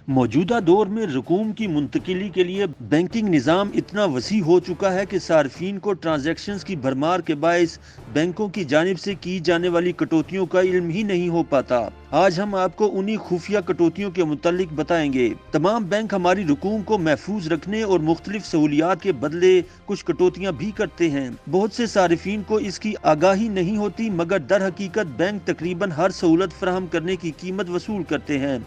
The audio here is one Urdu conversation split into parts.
موجودہ دور میں رقوم کی منتقلی کے لیے بینکنگ نظام اتنا وسیع ہو چکا ہے کہ صارفین کو ٹرانزیکشنز کی بھرمار کے باعث بینکوں کی جانب سے کی جانے والی کٹوتیوں کا علم ہی نہیں ہو پاتا۔ آج ہم آپ کو انہی خفیہ کٹوتیوں کے متعلق بتائیں گے۔ تمام بینک ہماری رقوم کو محفوظ رکھنے اور مختلف سہولیات کے بدلے کچھ کٹوتیاں بھی کرتے ہیں۔ بہت سے صارفین کو اس کی آگاہی نہیں ہوتی، مگر در حقیقت بینک تقریباً ہر سہولت فراہم کرنے کی قیمت وصول کرتے ہیں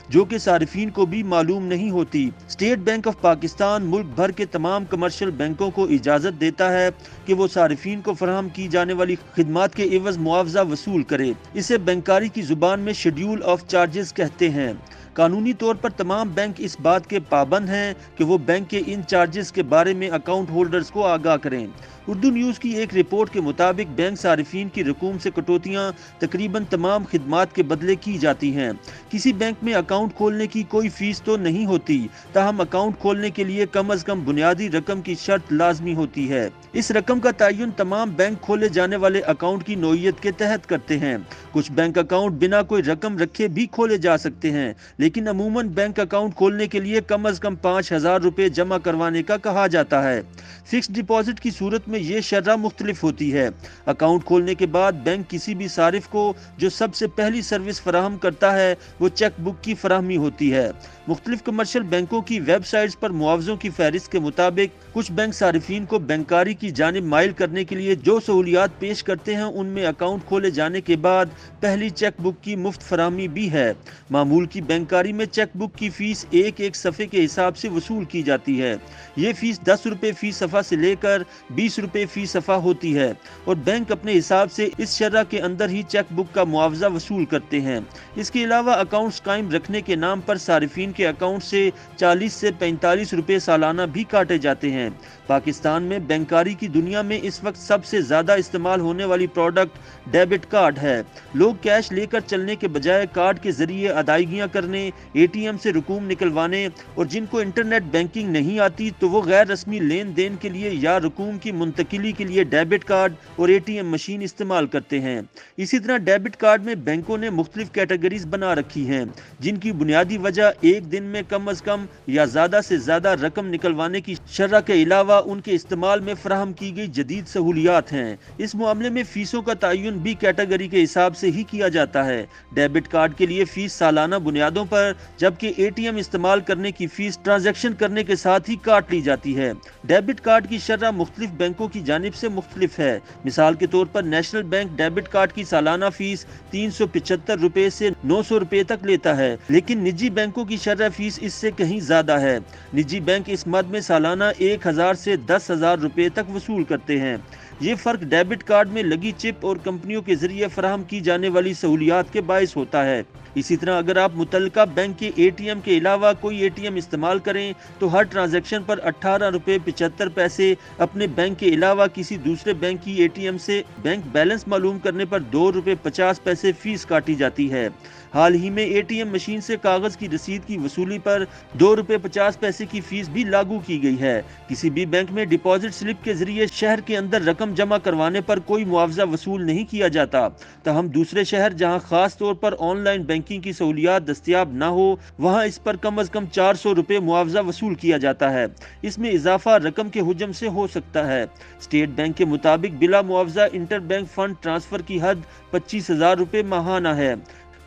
جو کہ صارفین کو بھی معلوم نہیں ہوتی۔ اسٹیٹ بینک آف پاکستان ملک بھر کے تمام کمرشل بینکوں کو اجازت دیتا ہے کہ وہ صارفین کو فراہم کی جانے والی خدمات کے عوض معاوضہ وصول کرے۔ اسے بینکاری کی زبان میں شیڈول آف چارجز کہتے ہیں۔ قانونی طور پر تمام بینک اس بات کے پابند ہیں کہ وہ بینک کے ان چارجز کے بارے میں اکاؤنٹ ہولڈرز کو آگاہ کریں۔ اردو نیوز کی ایک رپورٹ کے مطابق بینک صارفین کی رقوم سے کٹوتیاں تقریباً تمام خدمات کے بدلے کی جاتی ہیں۔ کسی بینک میں اکاؤنٹ کھولنے کی کوئی فیس تو نہیں ہوتی، تاہم اکاؤنٹ کھولنے کے لیے کم از کم بنیادی رقم کی شرط لازمی ہوتی ہے۔ اس رقم کا تعین تمام بینک کھولے جانے والے اکاؤنٹ کی نوعیت کے تحت کرتے ہیں۔ کچھ بینک اکاؤنٹ بنا کوئی رقم رکھے بھی کھولے جا سکتے ہیں، لیکن عموماً بینک اکاؤنٹ کھولنے کے لیے کم از کم 5,000 روپے جمع کروانے کا کہا جاتا ہے۔ فکس ڈپازٹ کی صورت میں یہ شرح مختلف ہوتی ہے۔ اکاؤنٹ کھولنے کے بعد بینک کسی بھی صارف کو جو سب سے پہلی سروس فراہم کرتا ہے وہ چیک بک کی فراہمی ہوتی ہے۔ مختلف کمرشل بینکوں کی ویب سائٹس پر معاوضوں کی فہرست کے مطابق کچھ بینک صارفین کو بینکاری کی جانب مائل کرنے کے لیے جو سہولیات پیش کرتے ہیں ان میں اکاؤنٹ کھولے جانے کے بعد پہلی چیک بک کی مفت فراہمی بھی ہے۔ معمول کی بینکاری میں چیک بک کی فیس ایک صفحے کے حساب سے وصول کی جاتی ہے۔ یہ فیس 10 روپے فی صفحہ سے لے کر 20 روپے فی صفحہ ہوتی ہے اور بینک اپنے حساب سے اس شرح کے اندر ہی چیک بک کا معاوضہ وصول کرتے ہیں۔ اس کے علاوہ اکاؤنٹس قائم رکھنے کے نام پر صارفین کے اکاؤنٹ سے 40 سے 45 روپے سالانہ بھی کاٹے جاتے ہیں۔ پاکستان میں بینکاری کی دنیا میں اس وقت سب سے زیادہ استعمال ہونے والی پروڈکٹ ڈیبٹ کارڈ ہے۔ لوگ کیش لے کر چلنے کے بجائے کارڈ کے ذریعے ادائیگیاں کرنے، اے ٹی ایم سے رقوم نکلوانے اور جن کو انٹرنیٹ بینکنگ نہیں آتی تو وہ غیر رسمی لین دین کے لیے یا رقوم کی منتقلی کے لیے ڈیبٹ کارڈ اور اے ٹی ایم مشین استعمال کرتے ہیں۔ اسی طرح ڈیبٹ کارڈ میں بینکوں نے مختلف کیٹیگریز بنا رکھی ہیں جن کی بنیادی وجہ ایک دن میں کم از کم یا زیادہ سے زیادہ رقم نکلوانے کی شرح کے علاوہ ان کے استعمال میں فراہم کی گئی جدید سہولیات ہیں۔ اس معاملے میں فیسوں کا تعین بھی کیٹیگری کے حساب سے ہی کیا جاتا ہے۔ ڈیبٹ کارڈ کے لیے فیس سالانہ بنیادوں پر، جبکہ اے ٹی ایم استعمال کرنے کی فیس ٹرانزیکشن کرنے کے ساتھ ہی کاٹ لی جاتی ہے۔ ڈیبٹ کارڈ کی شرح مختلف بینکوں کی جانب سے مختلف ہے۔ مثال کے طور پر نیشنل بینک ڈیبٹ کارڈ کی سالانہ فیس 375 روپے سے 900 روپے تک لیتا ہے، لیکن نجی بینکوں کی شرح فیس اس سے کہیں زیادہ ہے۔ نجی بینک اس مد میں سالانہ 1,000 سے 10,000 روپے تک وصول کرتے ہیں۔ یہ فرق ڈیبٹ کارڈ میں لگی چپ اور کمپنیوں کے ذریعے فراہم کی جانے والی سہولیات کے باعث ہوتا ہے۔ اسی طرح اگر آپ متعلقہ بینک کے اے ٹی ایم کے علاوہ کوئی اے ٹی ایم استعمال کریں تو ہر ٹرانزیکشن پر 18 روپے 75 پیسے، اپنے بینک کے علاوہ کسی دوسرے بینک کی اے ٹی ایم سے بینک بیلنس معلوم کرنے پر 2 روپے 50 پیسے فیس کاٹی جاتی ہے۔ حال ہی میں اے ٹی ایم مشین سے کاغذ کی رسید کی وصولی پر 2 روپے 50 پیسے کی فیس بھی لاگو کی گئی ہے۔ کسی بھی بینک میں ڈپازٹ سلپ کے ذریعے شہر کے اندر رقم جمع کروانے پر کوئی معاوضہ وصول نہیں کیا جاتا، تاہم دوسرے شہر جہاں خاص طور پر آن لائن بینکنگ کی سہولیات دستیاب نہ ہو وہاں اس پر کم از کم 400 روپے معاوضہ وصول کیا جاتا ہے۔ اس میں اضافہ رقم کے حجم سے ہو سکتا ہے۔ اسٹیٹ بینک کے مطابق بلا معاوضہ انٹر بینک فنڈ ٹرانسفر کی حد 25,000 روپے ماہانہ ہے۔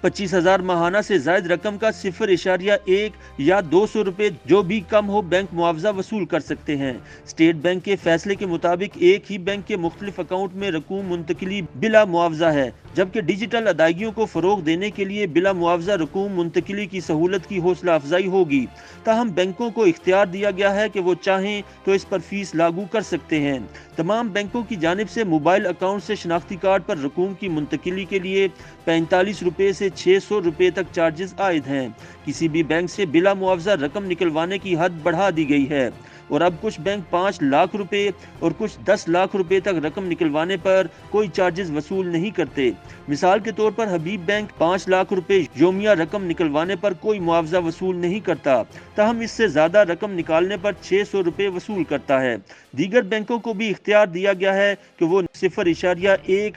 25,000 ماہانہ سے زائد رقم کا 0.1 یا 200 روپے جو بھی کم ہو بینک معاوضہ وصول کر سکتے ہیں۔ اسٹیٹ بینک کے فیصلے کے مطابق ایک ہی بینک کے مختلف اکاؤنٹ میں رقوم منتقلی بلا معاوضہ ہے، جبکہ ڈیجیٹل ادائیگیوں کو فروغ دینے کے لیے بلا معاوضہ رقوم منتقلی کی سہولت کی حوصلہ افزائی ہوگی۔ تاہم بینکوں کو اختیار دیا گیا ہے کہ وہ چاہیں تو اس پر فیس لاگو کر سکتے ہیں۔ تمام بینکوں کی جانب سے موبائل اکاؤنٹ سے شناختی کارڈ پر رقوم کی منتقلی کے لیے 45 روپے سے 600 روپے تک چارجز عائد ہیں۔ کسی بھی بینک سے بلا معاوضہ رقم نکلوانے کی حد بڑھا دی گئی ہے اور اب کچھ بینک 5 لاکھ روپے اور کچھ 10 لاکھ روپے تک رقم نکلوانے پر کوئی چارجز وصول نہیں کرتے۔ مثال کے طور پر حبیب بینک 5 لاکھ روپے یومیہ رقم نکلوانے پر کوئی معاوضہ وصول نہیں کرتا، تاہم اس سے زیادہ رقم نکالنے پر 600 روپے وصول کرتا ہے۔ دیگر بینکوں کو بھی اختیار دیا گیا ہے کہ وہ 0.1